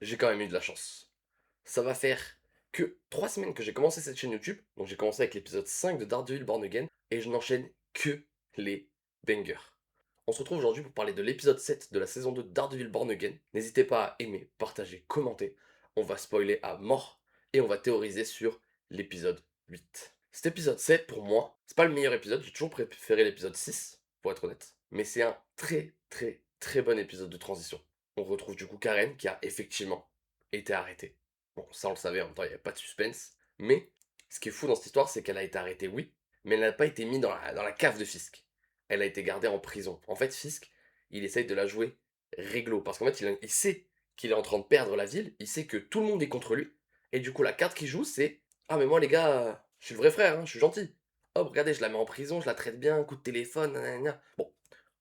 j'ai quand même eu de la chance. Ça va faire que 3 semaines que j'ai commencé cette chaîne YouTube, donc j'ai commencé avec l'épisode 5 de Daredevil Born Again, et je n'enchaîne que les bangers. On se retrouve aujourd'hui pour parler de l'épisode 7 de la saison 2 de Daredevil Born Again. N'hésitez pas à aimer, partager, commenter. On va spoiler à mort et on va théoriser sur l'épisode 8. Cet épisode 7, pour moi, c'est pas le meilleur épisode, j'ai toujours préféré l'épisode 6, pour être honnête. Mais c'est un très très très bon épisode de transition. On retrouve du coup Karen qui a effectivement été arrêtée. Bon, ça on le savait, en même temps il n'y avait pas de suspense. Mais ce qui est fou dans cette histoire, c'est qu'elle a été arrêtée, oui, mais elle n'a pas été mise dans la cave de Fisk. Elle a été gardée en prison. En fait, Fisk, il essaye de la jouer réglo. Parce qu'en fait, il sait qu'il est en train de perdre la ville, il sait que tout le monde est contre lui. Et du coup, la carte qu'il joue, c'est ah, mais moi, les gars, je suis le vrai frère, hein, je suis gentil. Hop, regardez, je la mets en prison, je la traite bien, coup de téléphone, nanana. Bon,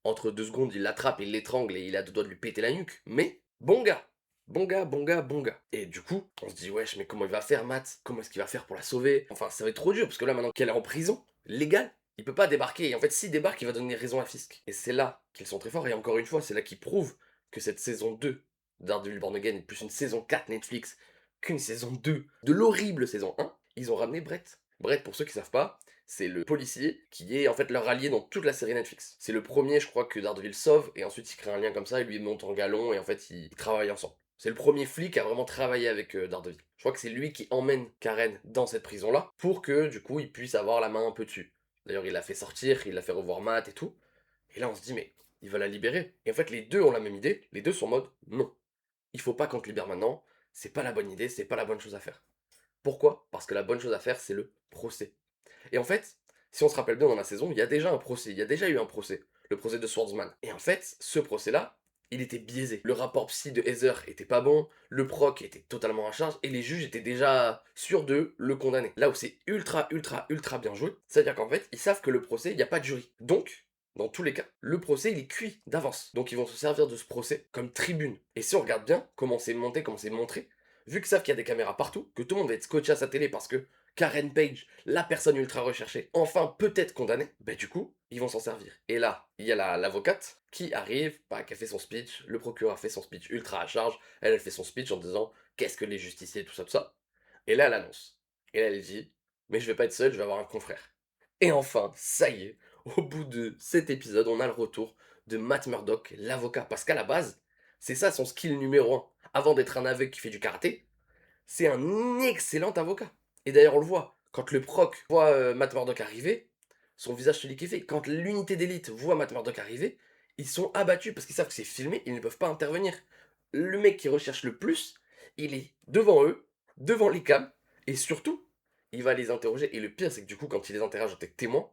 entre 2 secondes, il l'attrape, il l'étrangle et il a deux doigts de lui péter la nuque. Mais, bon gars, bon gars, bon gars, bon gars. Et du coup, on se dit, wesh, mais comment il va faire, Matt? Comment est-ce qu'il va faire pour la sauver? Enfin, ça va être trop dur, parce que là, maintenant qu'elle est en prison, légale, il peut pas débarquer. Et en fait, s'il débarque, il va donner raison à Fisk. Et c'est là qu'ils sont très forts. Et encore une fois, c'est là qu'ils prouvent que cette saison 2 d'Daredevil Born Again est plus une saison 4 Netflix qu'une saison 2 de l'horrible saison 1. Ils ont ramené Brett. Brett, pour ceux qui savent pas, c'est le policier qui est en fait leur allié dans toute la série Netflix. C'est le premier, je crois, que Daredevil sauve, et ensuite il crée un lien comme ça, et lui monte en galon, et en fait ils travaillent ensemble. C'est le premier flic à vraiment travailler avec Daredevil. Je crois que c'est lui qui emmène Karen dans cette prison-là, pour que du coup il puisse avoir la main un peu dessus. D'ailleurs il l'a fait sortir, il l'a fait revoir Matt et tout. Et là on se dit mais il va la libérer. Et en fait les deux ont la même idée, les deux sont en mode non. Il faut pas qu'on te libère maintenant, c'est pas la bonne idée, c'est pas la bonne chose à faire. Pourquoi? Parce que la bonne chose à faire c'est le procès. Et en fait, si on se rappelle bien dans la saison, il y a déjà un procès, il y a déjà eu un procès, le procès de Swordsman. Et en fait, ce procès-là, il était biaisé. Le rapport psy de Heather était pas bon, le proc était totalement à charge, et les juges étaient déjà sûrs de le condamner. Là où c'est ultra, ultra, ultra bien joué, c'est-à-dire qu'en fait, ils savent que le procès, il n'y a pas de jury. Donc, dans tous les cas, le procès, il est cuit d'avance. Donc ils vont se servir de ce procès comme tribune. Et si on regarde bien comment c'est monté, comment c'est montré, vu qu'ils savent qu'il y a des caméras partout, que tout le monde va être scotché à sa télé parce que Karen Page, la personne ultra recherchée, enfin peut-être condamnée, bah du coup, ils vont s'en servir. Et là, il y a l'avocate qui arrive, bah, qui a fait son speech, le procureur a fait son speech ultra à charge, elle fait son speech en disant qu'est-ce que les justiciers, tout ça, tout ça. Et là, elle annonce. Et là, elle dit, mais je vais pas être seule, je vais avoir un confrère. Et enfin, ça y est, au bout de cet épisode, on a le retour de Matt Murdock, l'avocat. Parce qu'à la base, c'est ça son skill numéro un. Avant d'être un aveugle qui fait du karaté, c'est un excellent avocat. Et d'ailleurs, on le voit. Quand le proc voit Matt Murdock arriver, son visage se liquéfie. Quand l'unité d'élite voit Matt Murdock arriver, ils sont abattus parce qu'ils savent que c'est filmé, ils ne peuvent pas intervenir. Le mec qui recherche le plus, il est devant eux, devant les cams, et surtout, il va les interroger. Et le pire, c'est que du coup, quand il les interroge en tant que témoin,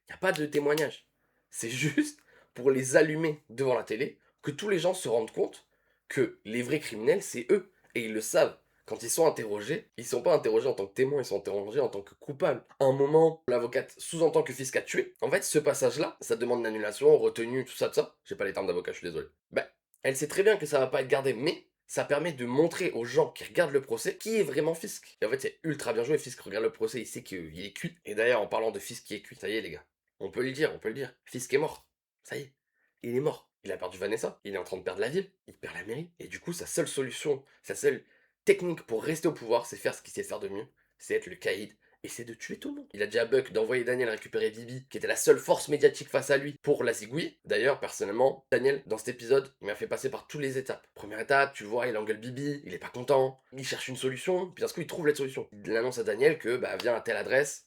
il n'y a pas de témoignage. C'est juste pour les allumer devant la télé, que tous les gens se rendent compte que les vrais criminels, c'est eux. Et ils le savent. Quand ils sont interrogés, ils sont pas interrogés en tant que témoins, ils sont interrogés en tant que coupables. À un moment, l'avocate sous-entend que Fisk a tué. En fait, ce passage-là, ça demande une annulation, retenue, tout ça, tout ça. J'ai pas les termes d'avocat, je suis désolé. Ben, elle sait très bien que ça va pas être gardé, mais ça permet de montrer aux gens qui regardent le procès qui est vraiment Fisk. Et en fait, c'est ultra bien joué. Fisk regarde le procès, il sait qu'il est cuit. Et d'ailleurs, en parlant de Fisk qui est cuit, ça y est, les gars. On peut le dire, on peut le dire. Fisk est mort. Ça y est. Il est mort. Il a perdu Vanessa. Il est en train de perdre la ville. Il perd la mairie. Et du coup, sa seule solution, sa seule technique pour rester au pouvoir, c'est faire ce qu'il sait faire de mieux. C'est être le caïd. Et c'est de tuer tout le monde. Il a dit à Buck d'envoyer Daniel récupérer Bibi, qui était la seule force médiatique face à lui, pour la zigouiller. D'ailleurs, personnellement, Daniel, dans cet épisode, il m'a fait passer par toutes les étapes. Première étape, tu le vois, il engueule Bibi, il est pas content, il cherche une solution, puis d'un coup, il trouve la solution. Il annonce à Daniel que, bah, viens à telle adresse,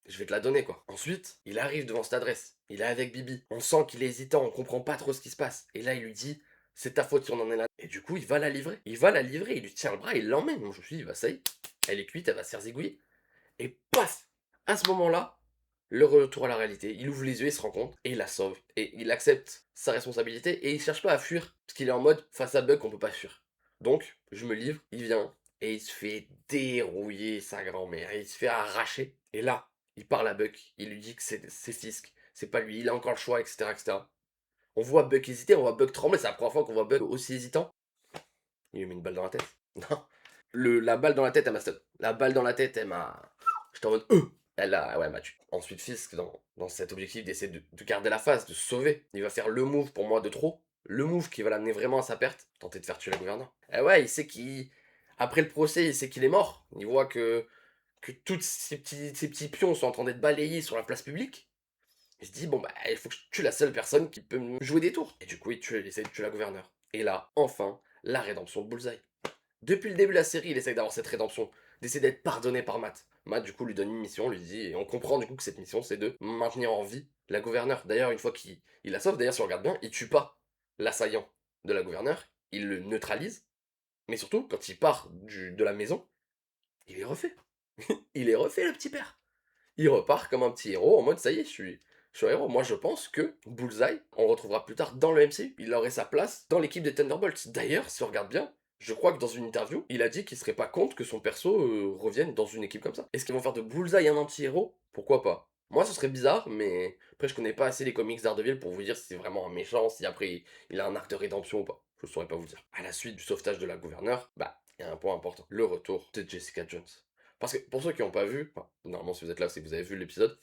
je vais te la donner quoi. Ensuite, il arrive devant cette adresse. Il est avec Bibi. On sent qu'il est hésitant, on comprend pas trop ce qui se passe. Et là, il lui dit, c'est ta faute si on en est là. Et du coup, il va la livrer. Il va la livrer, il lui tient le bras, il l'emmène. Moi, je me suis dit, bah ça y est, elle est cuite, elle va se faire zigouiller. Et paf! À ce moment-là, le retour à la réalité. Il ouvre les yeux, il se rend compte, et il la sauve. Et il accepte sa responsabilité, et il cherche pas à fuir. Parce qu'il est en mode, face à Buck, on peut pas fuir. Donc, je me livre, il vient, et il se fait dérouiller sa grand-mère. Il se fait arracher. Et là, il parle à Buck, il lui dit que c'est Fisk, c'est pas lui, il a encore le choix, etc., etc. On voit Buck hésiter, on voit Buck trembler, c'est la première fois qu'on voit Buck aussi hésitant. Il lui met une balle dans la tête. Non. La balle dans la tête, elle m'a stun. La balle dans la tête, elle m'a. J'étais en mode. Elle a. Ouais, elle m'a tué. Ensuite, Fisk, dans cet objectif d'essayer de garder la face, de se sauver, il va faire le move pour moi de trop. le move qui va l'amener vraiment à sa perte, tenter de faire tuer la gouverneure. Eh ouais, il sait qu'il... Après le procès, il sait qu'il est mort. Il voit que tous ces petits pions sont en train d'être balayés sur la place publique. Il se dit, bon bah, il faut que je tue la seule personne qui peut me jouer des tours. Et du coup, il essaie de tuer la gouverneure. Et là, enfin, la rédemption de Bullseye. Depuis le début de la série, il essaie d'avoir cette rédemption, d'essayer d'être pardonné par Matt. Matt, du coup, lui donne une mission, lui dit, et on comprend du coup que cette mission, c'est de maintenir en vie la gouverneure. D'ailleurs, une fois qu'il la sauve, d'ailleurs, si on regarde bien, il tue pas l'assaillant de la gouverneure, il le neutralise, mais surtout, quand il part de la maison, il est refait. Il est refait, le petit père. Il repart comme un petit héros en mode ça y est, je suis un héros. Moi je pense que Bullseye, on retrouvera plus tard dans le MCU, il aurait sa place dans l'équipe des Thunderbolts. D'ailleurs, si on regarde bien, je crois que dans une interview, il a dit qu'il serait pas contre que son perso revienne dans une équipe comme ça. Est-ce qu'ils vont faire de Bullseye un anti-héros? Pourquoi pas? Moi ce serait bizarre, mais après je connais pas assez les comics d'Ardeville pour vous dire si c'est vraiment un méchant, si après il a un arc de rédemption ou pas. Je saurais pas vous dire. À la suite du sauvetage de la gouverneure, bah, il y a un point important. Le retour de Jessica Jones. Parce que pour ceux qui n'ont pas vu, enfin, normalement si vous êtes là, c'est que vous avez vu l'épisode,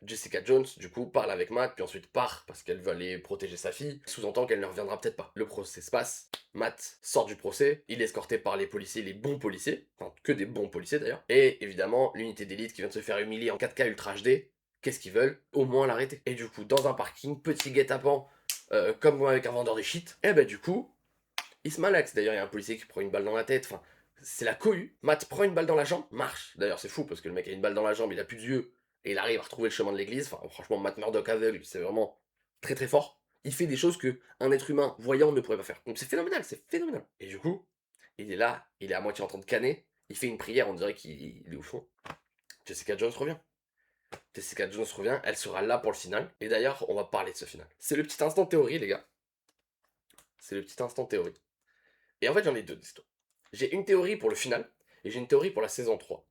Jessica Jones, du coup, parle avec Matt, puis ensuite part parce qu'elle veut aller protéger sa fille. Sous-entend qu'elle ne reviendra peut-être pas. Le procès se passe, Matt sort du procès, il est escorté par les policiers, les bons policiers, enfin que des bons policiers d'ailleurs, et évidemment l'unité d'élite qui vient de se faire humilier en 4K Ultra HD. Qu'est-ce qu'ils veulent? Au moins l'arrêter. Et du coup, dans un parking, petit guet-apens, comme moi avec un vendeur de shit, et bah du coup, il se malaxe. D'ailleurs, il y a un policier qui prend une balle dans la tête. Enfin, c'est la cohue. Matt prend une balle dans la jambe, marche. D'ailleurs, c'est fou parce que le mec a une balle dans la jambe, il a plus d'yeux et il arrive à retrouver le chemin de l'église. Enfin, franchement, Matt Murdock aveugle, c'est vraiment très très fort. Il fait des choses que un être humain voyant ne pourrait pas faire. Donc c'est phénoménal, c'est phénoménal. Et du coup, il est là, il est à moitié en train de canner. Il fait une prière, on dirait qu'il est au fond. Jessica Jones revient. Jessica Jones revient, elle sera là pour le final. Et d'ailleurs, on va parler de ce final. C'est le petit instant théorie, les gars. C'est le petit instant théorie. Et en fait, j'en ai deux d'histoires. J'ai une théorie pour le final, et j'ai une théorie pour la saison 3.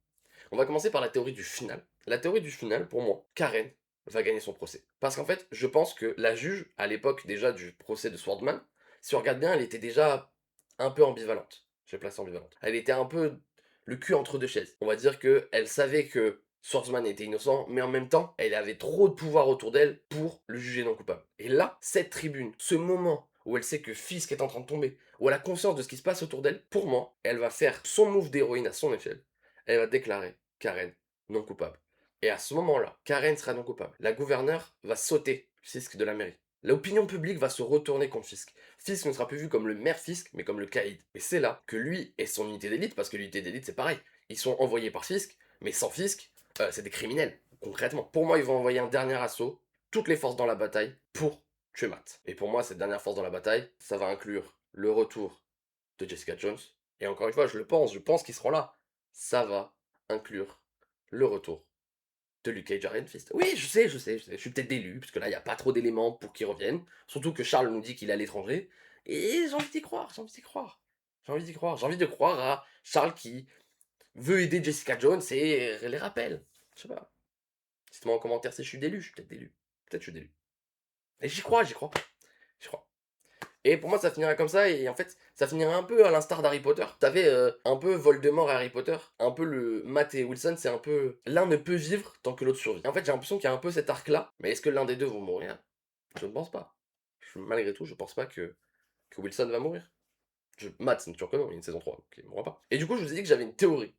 On va commencer par la théorie du final. La théorie du final, pour moi, Karen va gagner son procès. Parce qu'en fait, je pense que la juge, à l'époque déjà du procès de Swordman, si on regarde bien, elle était déjà un peu ambivalente. Je vais placer ambivalente. Elle était un peu le cul entre deux chaises. On va dire qu'elle savait que Swordsman était innocent, mais en même temps, elle avait trop de pouvoir autour d'elle pour le juger non coupable. Et là, cette tribune, ce moment où elle sait que Fisk est en train de tomber, où elle a conscience de ce qui se passe autour d'elle, pour moi, elle va faire son move d'héroïne à son échelle. Elle va déclarer Karen non coupable. Et à ce moment-là, Karen sera non coupable. La gouverneure va sauter Fisk de la mairie. L'opinion publique va se retourner contre Fisk. Fisk ne sera plus vu comme le maire Fisk, mais comme le caïd. Et c'est là que lui et son unité d'élite, parce que l'unité d'élite c'est pareil, ils sont envoyés par Fisk, mais sans Fisk, c'est des criminels, concrètement. Pour moi, ils vont envoyer un dernier assaut, toutes les forces dans la bataille, pour tuer Matt. Et pour moi, cette dernière force dans la bataille, ça va inclure le retour de Jessica Jones. Et encore une fois, je pense qu'ils seront là. Ça va inclure le retour de Luke Cage à Iron Fist. Oui, je suis peut-être délu, parce que là, il n'y a pas trop d'éléments pour qu'ils reviennent. Surtout que Charles nous dit qu'il est à l'étranger. Et j'ai envie d'y croire, j'ai envie d'y croire. J'ai envie d'y croire. J'ai envie de croire à Charles qui veut aider Jessica Jones et les rappelle. Je sais pas. Dites-moi en commentaire si je suis délu, je suis peut-être délu. Peut-être je suis délu. Et j'y crois, j'y crois. J'y crois. Et pour moi, ça finirait comme ça, et en fait, ça finirait un peu à l'instar d'Harry Potter. T'avais un peu Voldemort et Harry Potter, un peu le Matt et Wilson, c'est un peu... L'un ne peut vivre tant que l'autre survit. En fait, j'ai l'impression qu'il y a un peu cet arc-là, mais est-ce que l'un des deux vont mourir? Je ne pense pas. Malgré tout, je pense pas que Wilson va mourir. Matt, c'est sûr que non, il y a une saison 3, donc il mourra pas. Et du coup, je vous ai dit que j'avais une théorie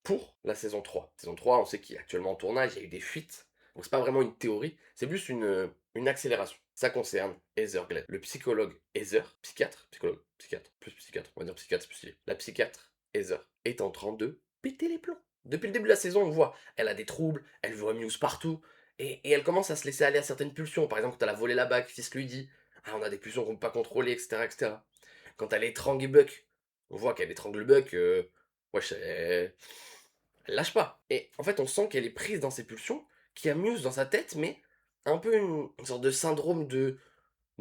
pour la saison 3. Saison 3, on sait qu'il est actuellement en tournage, il y a eu des fuites. Donc c'est pas vraiment une théorie, c'est plus une accélération. Ça concerne Heather Glenn. Le psychologue Heather, psychiatre, plus psychiatre, on va dire psychiatre, c'est plus stylé. La psychiatre Heather est en train de péter les plombs. Depuis le début de la saison, on voit, elle a des troubles, elle voit Muse partout, et elle commence à se laisser aller à certaines pulsions. Par exemple, quand elle a volé la bague, Fisk lui dit, ah, on a des pulsions qu'on peut pas contrôler, etc., etc. Quand elle étrangle Buck, on voit qu'elle étrangle Buck, wesh, elle lâche pas. Et en fait, on sent qu'elle est prise dans ses pulsions, qui amuse dans sa tête, mais un peu une sorte de syndrome de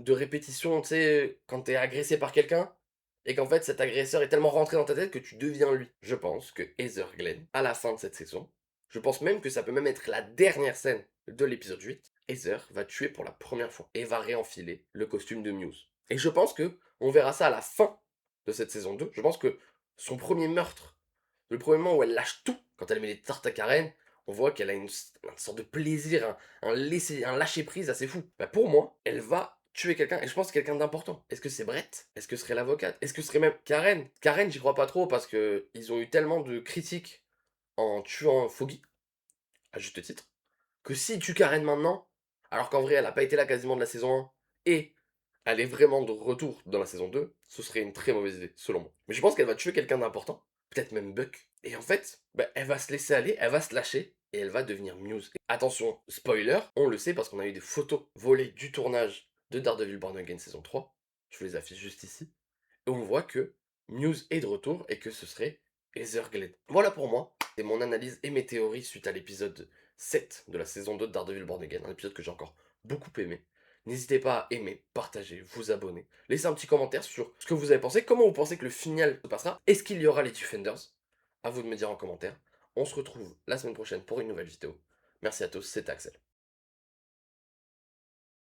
répétition, tu sais, quand t'es agressé par quelqu'un, et qu'en fait cet agresseur est tellement rentré dans ta tête que tu deviens lui. Je pense que Heather Glenn, à la fin de cette saison, je pense même que ça peut même être la dernière scène de l'épisode 8, Heather va tuer pour la première fois, et va réenfiler le costume de Muse. Et je pense que on verra ça à la fin de cette saison 2. Je pense que son premier meurtre, le premier moment où elle lâche tout, quand elle met les tartes à Karen, on voit qu'elle a une sorte de plaisir, un lâcher-prise assez fou. Bah pour moi, elle va tuer quelqu'un, et je pense quelqu'un d'important. Est-ce que c'est Brett? Est-ce que ce serait l'avocate? Est-ce que ce serait même Karen? Karen, j'y crois pas trop parce que ils ont eu tellement de critiques en tuant Foggy, à juste titre, que s'ils tuent Karen maintenant, alors qu'en vrai elle a pas été là quasiment de la saison 1, et elle est vraiment de retour dans la saison 2, ce serait une très mauvaise idée, selon moi. Mais je pense qu'elle va tuer quelqu'un d'important, peut-être même Buck, et en fait, bah, elle va se laisser aller, elle va se lâcher, et elle va devenir Muse. Et attention, spoiler, on le sait parce qu'on a eu des photos volées du tournage de Daredevil Born Again saison 3, je vous les affiche juste ici, et on voit que Muse est de retour et que ce serait Heather Glenn. Voilà pour moi, c'est mon analyse et mes théories suite à l'épisode 7 de la saison 2 de Daredevil Born Again, un épisode que j'ai encore beaucoup aimé. N'hésitez pas à aimer, partager, vous abonner, laissez un petit commentaire sur ce que vous avez pensé, comment vous pensez que le final se passera, est-ce qu'il y aura les Defenders? À vous de me dire en commentaire. On se retrouve la semaine prochaine pour une nouvelle vidéo. Merci à tous, c'était Axel.